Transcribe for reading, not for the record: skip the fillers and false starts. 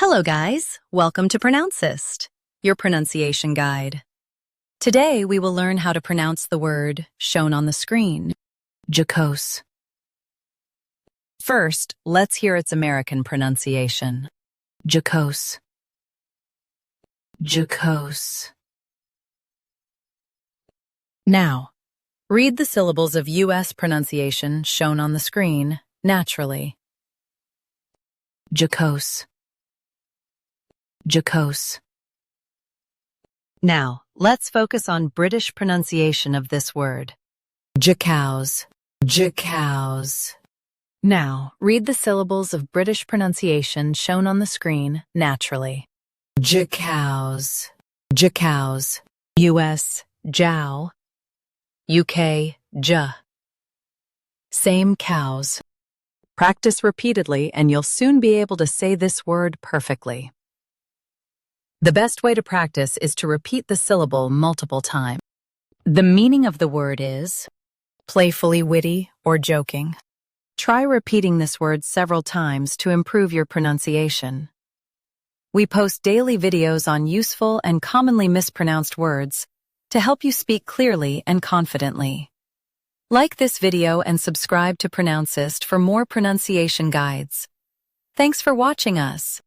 Hello guys, welcome to Pronouncist, your pronunciation guide. Today we will learn how to pronounce the word shown on the screen, JOCOSE. First, let's hear its American pronunciation. JOCOSE. JOCOSE. Now, read the syllables of U.S. pronunciation shown on the screen naturally. JOCOSE. JOCOSE. Now, let's focus on British pronunciation of this word. JOCOSE. JOCOSE. Now, read the syllables of British pronunciation shown on the screen naturally. JOCOSE. JOCOSE. US, jow. UK, j. Same cows. Practice repeatedly and you'll soon be able to say this word perfectly. The best way to practice is to repeat the syllable multiple times. The meaning of the word is playfully witty or joking. Try repeating this word several times to improve your pronunciation. We post daily videos on useful and commonly mispronounced words to help you speak clearly and confidently. Like this video and subscribe to Pronouncist for more pronunciation guides. Thanks for watching us.